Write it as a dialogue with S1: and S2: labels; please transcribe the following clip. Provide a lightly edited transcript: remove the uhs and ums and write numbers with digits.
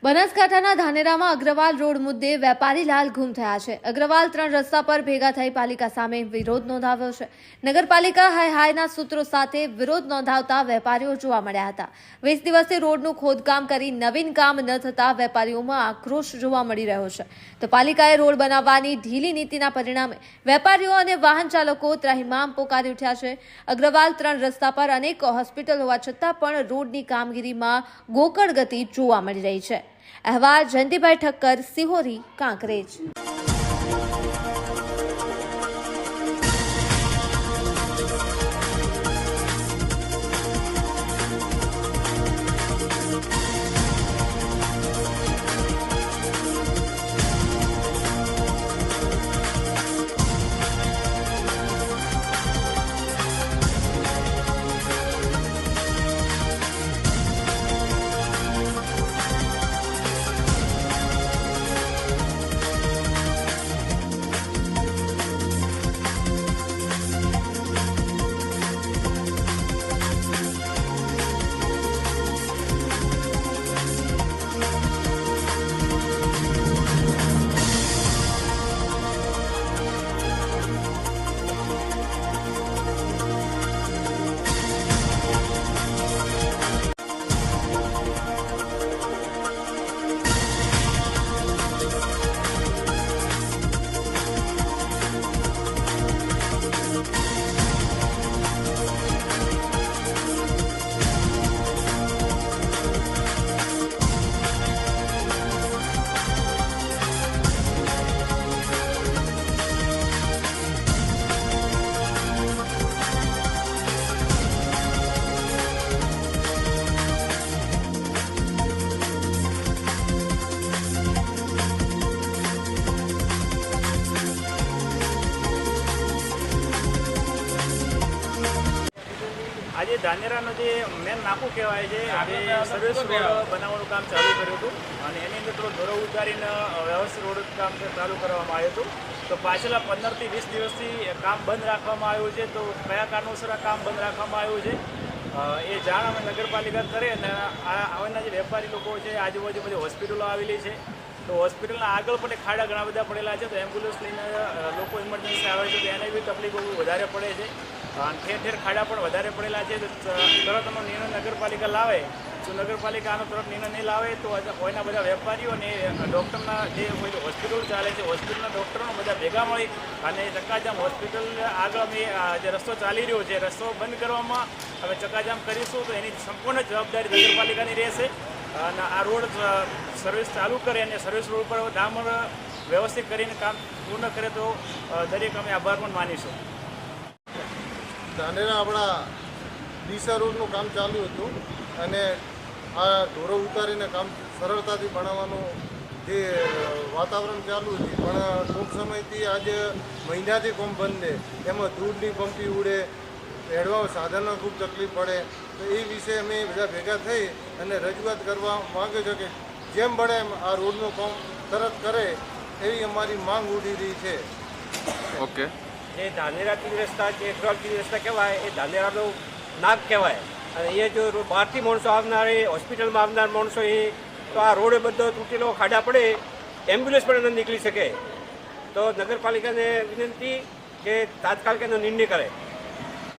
S1: બનાસકાંઠાના ધાનેરામાં અગ્રવાલ રોડ મુદ્દે વેપારી લાલ ગુમ થયા છે। અગ્રવાલ 3 રસ્તા પર ભેગા થઈ પાલિકા સામે વિરોધ નોંધાવ્યો છે। નગરપાલિકા હાયના સૂત્રો સાથે વિરોધ નોંધાવતા વેપારીઓ જોવા મળ્યા હતા। 20 દિવસથી રોડનું ખોદકામ કરી નવીન કામ ન થતા વેપારીઓમાં આક્રોશ જોવા મળી રહ્યો છે। તો પાલિકાએ રોડ બનાવવાની ઢીલી નીતિના પરિણામે વેપારીઓ અને વાહન ચાલકો ત્રાહિમામ પોકારી ઉઠ્યા છે। અગ્રવાલ 3 રસ્તા પર અનેક હોસ્પિટલ હોવા છતાં પણ રોડની કામગીરીમાં ગોકળ ગતિ જોવા મળી રહી છે। अहवाल जयंतीभाई ठक्कर, सिहोरी, कांकरेज।
S2: આજે ધાનેરાનો જે મેન નાકું કહેવાય છે એ સર્વિસ રોડ બનાવવાનું કામ ચાલુ કર્યું હતું અને એની અંદર થોડો ધોરો ઉતારીને વ્યવસ્થિત રોડ કામ ચાલુ કરવામાં આવ્યું હતું। તો પાછલા 15 થી 20 દિવસથી કામ બંધ રાખવામાં આવ્યું છે। તો કયા કારણોસર આ કામ બંધ રાખવામાં આવ્યું છે એ જાણ અમે નગરપાલિકા કરે અને આવાના જે વેપારી લોકો છે આજુબાજુ બધી હોસ્પિટલો આવેલી છે। તો હોસ્પિટલના આગળ પણ ખાડા ઘણા બધા પડેલા છે। તો એમ્બ્યુલન્સ લઈને લોકો ઇમરજન્સી આવે છે તો એને બી તકલીફો વધારે પડે છે અને ઠેર ઠેર ખાડા પણ વધારે પડેલા છે। તો તરતનો નિર્ણય નગરપાલિકા લાવે, જો નગરપાલિકા આનો તરત નિર્ણય નહીં લાવે તો કોઈના બધા વેપારીઓ અને ડૉક્ટરના જે હોસ્પિટલ ચાલે છે હોસ્પિટલના ડૉક્ટરો બધા ભેગા મળી અને ચક્કાજામ હોસ્પિટલ આગળ અમે જે રસ્તો ચાલી રહ્યો છે રસ્તો બંધ કરવામાં અમે ચક્કાજામ કરીશું। તો એની સંપૂર્ણ જવાબદારી નગરપાલિકાની રહેશે અને આ રોડ સર્વિસ ચાલુ કરે અને સર્વિસ રોડ પર ડામર વ્યવસ્થિત કરીને કામ પૂર્ણ કરે તો દરેક અમે આભાર પણ માનીશું।
S3: ધાનેરા આપણા ડીસા રોડનું કામ ચાલુ હતું અને આ ઢોરો ઉતારીને કામ સરળતાથી બનાવવાનું જે વાતાવરણ ચાલુ હતું પણ ટૂંક સમયથી આજે મહિનાથી કામ બંધ છે। એમાં ધૂળની પંપી ઉડે, હેડવા સાધનો ખૂબ તકલીફ પડે। તો એ વિશે અમે બધા ભેગા થઈ અને રજૂઆત કરવા માગે છે કે જેમ બને એમ આ રોડનું કામ તરત કરે એવી અમારી માંગ ઉડી રહી છે।
S4: ઓકે,
S5: જે ધાનેરા 3 રસ્તા જે અગ્રવાલ 3 રસ્તા કહેવાય એ ધાનેરાનો નાક કહેવાય અને એ જો બહારથી માણસો આવનાર એ હોસ્પિટલમાં આવનાર માણસો એ તો આ રોડે બધો તૂટેલો ખાડા પડે એમ્બ્યુલન્સ પણ ન નીકળી શકે। તો નગરપાલિકાને વિનંતી કે તાત્કાલિક એનો નિર્ણય કરે।